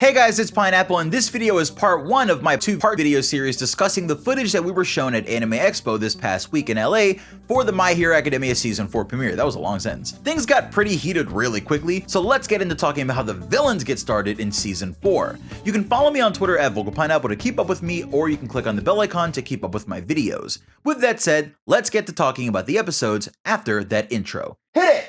Hey guys, it's Pineapple, and this video is part 1 of my 2-part video series discussing the footage that we were shown at Anime Expo this past week in LA for the My Hero Academia Season 4 premiere. That was a long sentence. Things got pretty heated really quickly, so let's get into talking about how the villains get started in Season 4. You can follow me on Twitter at VocalPineapple to keep up with me, or you can click on the bell icon to keep up with my videos. With that said, let's get to talking about the episodes after that intro. Hit it!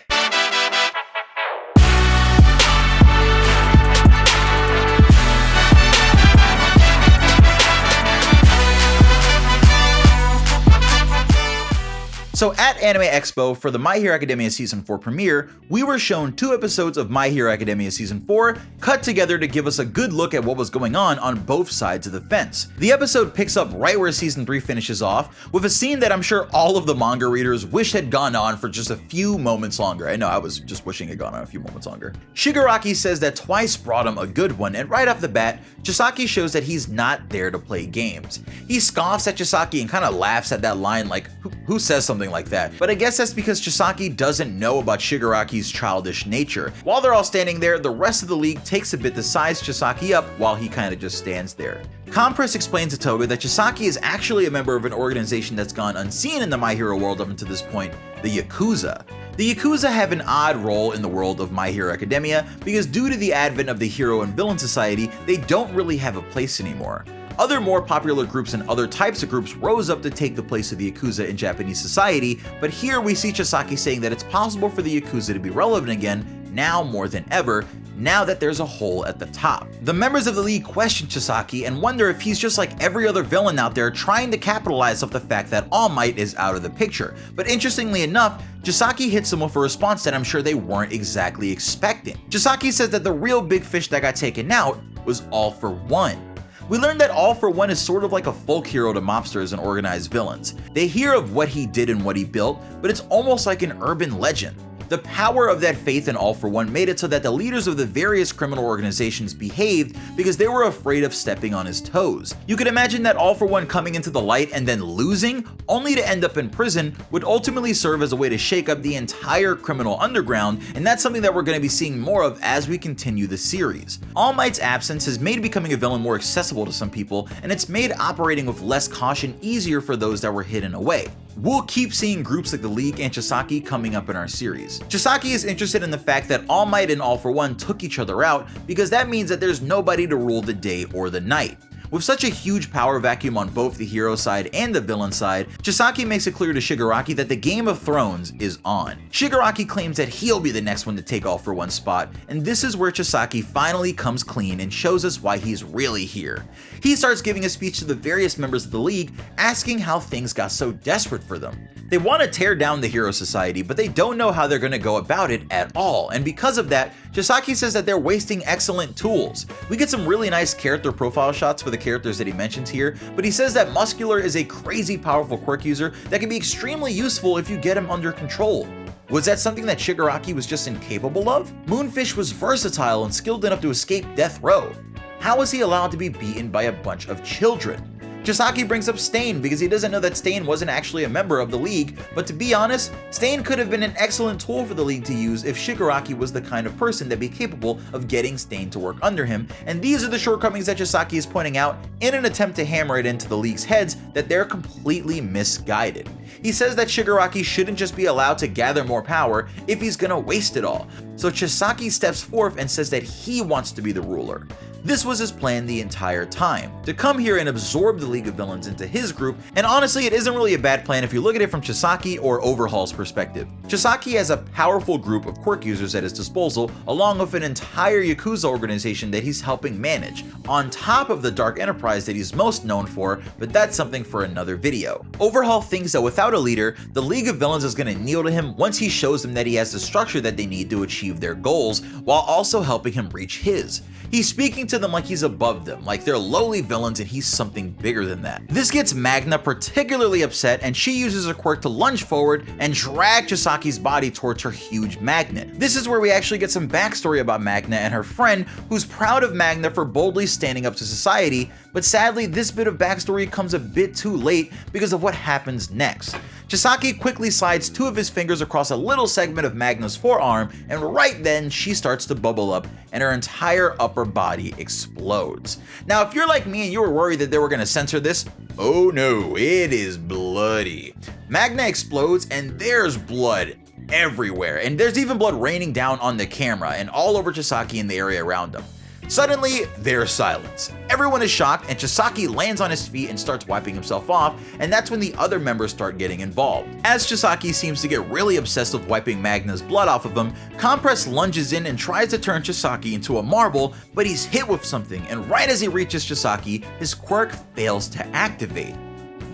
So at Anime Expo for the My Hero Academia Season 4 premiere, we were shown 2 episodes of My Hero Academia Season 4 cut together to give us a good look at what was going on both sides of the fence. The episode picks up right where Season 3 finishes off, with a scene that I'm sure all of the manga readers wish had gone on for just a few moments longer. I know, I was just wishing it had gone on a few moments longer. Shigaraki says that Twice brought him a good one, and right off the bat, Chisaki shows that he's not there to play games. He scoffs at Chisaki and kind of laughs at that line like, who says something like that? But I guess that's because Chisaki doesn't know about Shigaraki's childish nature. While they're all standing there, the rest of the league takes a bit to size Chisaki up while he kind of just stands there. Compress explains to Toga that Chisaki is actually a member of an organization that's gone unseen in the My Hero world up until this point, the Yakuza. The Yakuza have an odd role in the world of My Hero Academia because due to the advent of the Hero and Villain Society, they don't really have a place anymore. Other more popular groups and other types of groups rose up to take the place of the Yakuza in Japanese society, but here we see Chisaki saying that it's possible for the Yakuza to be relevant again, now more than ever, now that there's a hole at the top. The members of the league question Chisaki and wonder if he's just like every other villain out there trying to capitalize off the fact that All Might is out of the picture. But interestingly enough, Chisaki hits them with a response that I'm sure they weren't exactly expecting. Chisaki says that the real big fish that got taken out was All for One. We learned that All for One is sort of like a folk hero to mobsters and organized villains. They hear of what he did and what he built, but it's almost like an urban legend. The power of that faith in All for One made it so that the leaders of the various criminal organizations behaved because they were afraid of stepping on his toes. You could imagine that All for One coming into the light and then losing, only to end up in prison, would ultimately serve as a way to shake up the entire criminal underground, and that's something that we're going to be seeing more of as we continue the series. All Might's absence has made becoming a villain more accessible to some people, and it's made operating with less caution easier for those that were hidden away. We'll keep seeing groups like the League and Chisaki coming up in our series. Chisaki is interested in the fact that All Might and All for One took each other out because that means that there's nobody to rule the day or the night. With such a huge power vacuum on both the hero side and the villain side, Chisaki makes it clear to Shigaraki that the Game of Thrones is on. Shigaraki claims that he'll be the next one to take All for One's spot, and this is where Chisaki finally comes clean and shows us why he's really here. He starts giving a speech to the various members of the league, asking how things got so desperate for them. They want to tear down the Hero Society, but they don't know how they're going to go about it at all, and because of that, Chisaki says that they're wasting excellent tools. We get some really nice character profile shots for the characters that he mentions here, but he says that Muscular is a crazy powerful quirk user that can be extremely useful if you get him under control. Was that something that Shigaraki was just incapable of? Moonfish was versatile and skilled enough to escape death row. How was he allowed to be beaten by a bunch of children? Chisaki brings up Stain because he doesn't know that Stain wasn't actually a member of the league, but to be honest, Stain could have been an excellent tool for the league to use if Shigaraki was the kind of person that'd be capable of getting Stain to work under him, and these are the shortcomings that Chisaki is pointing out in an attempt to hammer it into the league's heads that they're completely misguided. He says that Shigaraki shouldn't just be allowed to gather more power if he's gonna waste it all, so Chisaki steps forth and says that he wants to be the ruler. This was his plan the entire time, to come here and absorb the League of Villains into his group, and honestly it isn't really a bad plan if you look at it from Chisaki or Overhaul's perspective. Chisaki has a powerful group of quirk users at his disposal, along with an entire Yakuza organization that he's helping manage, on top of the Dark Enterprise that he's most known for, but that's something for another video. Overhaul thinks that without a leader, the League of Villains is going to kneel to him once he shows them that he has the structure that they need to achieve their goals, while also helping him reach his. He's speaking to them like he's above them, like they're lowly villains and he's something bigger than that. This gets Magna particularly upset, and she uses her quirk to lunge forward and drag Chisaki's body towards her huge magnet. This is where we actually get some backstory about Magna and her friend, who's proud of Magna for boldly standing up to society, but sadly this bit of backstory comes a bit too late because of what happens next. Chisaki quickly slides 2 of his fingers across a little segment of Magna's forearm, and right then she starts to bubble up and her entire upper body explodes. Now if you're like me and you were worried that they were going to censor this, oh no, it is bloody. Magna explodes and there's blood everywhere, and there's even blood raining down on the camera and all over Chisaki and the area around him. Suddenly, there's silence. Everyone is shocked and Chisaki lands on his feet and starts wiping himself off, and that's when the other members start getting involved. As Chisaki seems to get really obsessed with wiping Magna's blood off of him, Compress lunges in and tries to turn Chisaki into a marble, but he's hit with something, and right as he reaches Chisaki, his quirk fails to activate.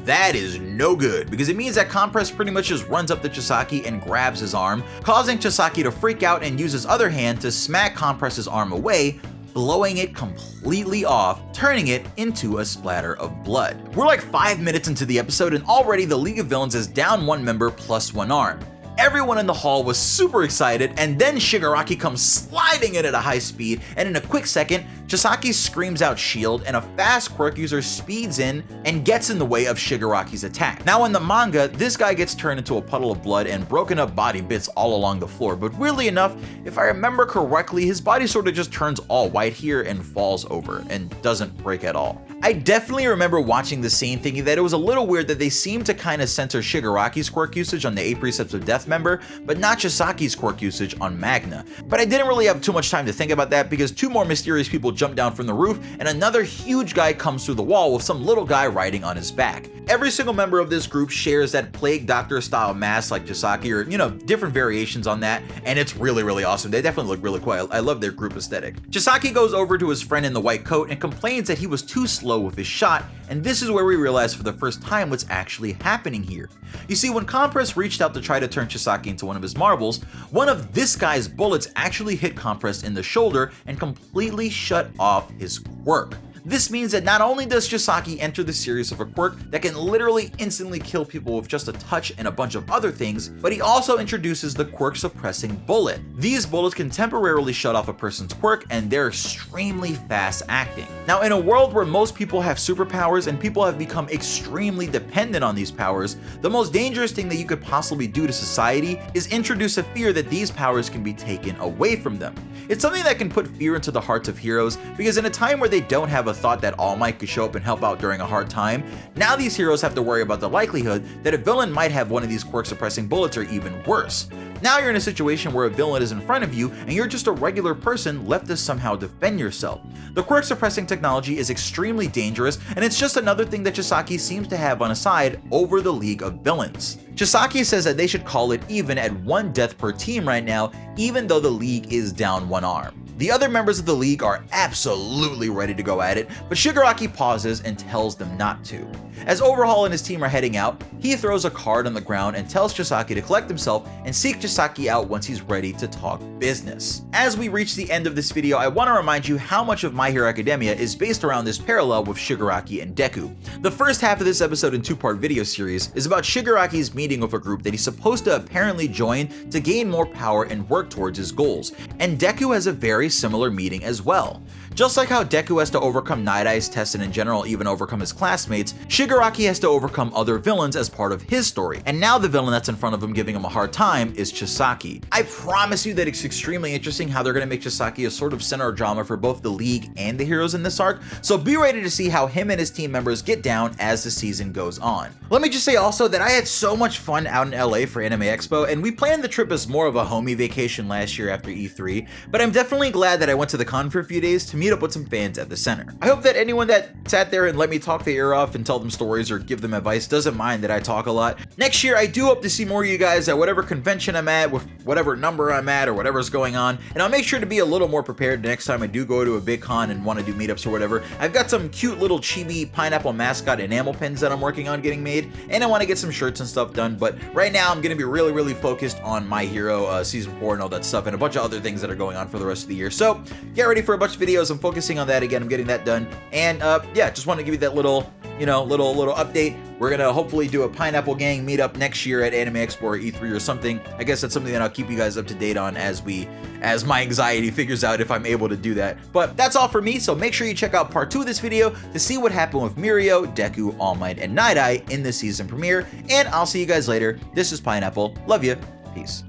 That is no good, because it means that Compress pretty much just runs up to Chisaki and grabs his arm, causing Chisaki to freak out and use his other hand to smack Compress's arm away, blowing it completely off, turning it into a splatter of blood. We're like 5 minutes into the episode and already the League of Villains is down 1 member plus 1 arm. Everyone in the hall was super excited, and then Shigaraki comes sliding in at a high speed, and in a quick second, Chisaki screams out shield, and a fast quirk user speeds in and gets in the way of Shigaraki's attack. Now in the manga, this guy gets turned into a puddle of blood and broken up body bits all along the floor, but weirdly enough, if I remember correctly, his body sort of just turns all white here and falls over, and doesn't break at all. I definitely remember watching the scene thinking that it was a little weird that they seemed to kind of censor Shigaraki's quirk usage on the 8 Precepts of Death member, but not Chisaki's quirk usage on Magna. But I didn't really have too much time to think about that because 2 more mysterious people jump down from the roof and another huge guy comes through the wall with some little guy riding on his back. Every single member of this group shares that Plague Doctor style mask like Chisaki, or different variations on that, and it's really awesome. They definitely look really cool. I love their group aesthetic. Chisaki goes over to his friend in the white coat and complains that he was too slow with his shot, and this is where we realize for the first time what's actually happening here. You see, when Compress reached out to try to turn Chisaki into one of his marbles, one of this guy's bullets actually hit Compress in the shoulder and completely shut off his quirk. This means that not only does Chisaki enter the series of a quirk that can literally instantly kill people with just a touch and a bunch of other things, but he also introduces the quirk suppressing bullet. These bullets can temporarily shut off a person's quirk, and they're extremely fast acting. Now in a world where most people have superpowers and people have become extremely dependent on these powers, the most dangerous thing that you could possibly do to society is introduce a fear that these powers can be taken away from them. It's something that can put fear into the hearts of heroes, because in a time where they don't have a thought that All Might could show up and help out during a hard time, now these heroes have to worry about the likelihood that a villain might have one of these quirk suppressing bullets, or even worse. Now you're in a situation where a villain is in front of you and you're just a regular person left to somehow defend yourself. The quirk suppressing technology is extremely dangerous, and it's just another thing that Chisaki seems to have on his side over the League of Villains. Chisaki says that they should call it even at 1 death per team right now, even though the League is down 1 arm. The other members of the League are absolutely ready to go at it, but Shigaraki pauses and tells them not to. As Overhaul and his team are heading out, he throws a card on the ground and tells Chisaki to collect himself and seek Chisaki out once he's ready to talk business. As we reach the end of this video, I want to remind you how much of My Hero Academia is based around this parallel with Shigaraki and Deku. The first half of this episode and 2-part video series is about Shigaraki's meeting with a group that he's supposed to apparently join to gain more power and work towards his goals, and Deku has a very similar meeting as well. Just like how Deku has to overcome Nightaye's test and in general even overcome his classmates, Shigaraki has to overcome other villains as part of his story, and now the villain that's in front of him giving him a hard time is Chisaki. I promise you that it's extremely interesting how they're going to make Chisaki a sort of center of drama for both the League and the heroes in this arc, so be ready to see how him and his team members get down as the season goes on. Let me just say also that I had so much fun out in LA for Anime Expo, and we planned the trip as more of a homie vacation last year after E3, but I'm definitely glad that I went to the con for a few days to meet up with some fans at the center. I hope that anyone that sat there and let me talk their ear off and tell them stories or give them advice doesn't mind that I talk a lot. Next year, I do hope to see more of you guys at whatever convention I'm at, with whatever number I'm at, or whatever's going on, and I'll make sure to be a little more prepared next time I do go to a big con and want to do meetups or whatever. I've got some cute little chibi pineapple mascot enamel pins that I'm working on getting made, and I want to get some shirts and stuff done, but right now I'm going to be really focused on My Hero Season 4 and all that stuff, and a bunch of other things that are going on for the rest of the year. So get ready for a bunch of videos. I'm focusing on that again. I'm getting that done, and yeah, just want to give you that little you know, little update. We're gonna hopefully do a Pineapple Gang meetup next year at Anime Expo or E3 or something. I guess that's something that I'll keep you guys up to date on as my anxiety figures out if I'm able to do that. But that's all for me, so make sure you check out part 2 of this video to see what happened with Mirio, Deku, All Might, and Nighteye in the season premiere. And I'll see you guys later. This is Pineapple. Love you. Peace.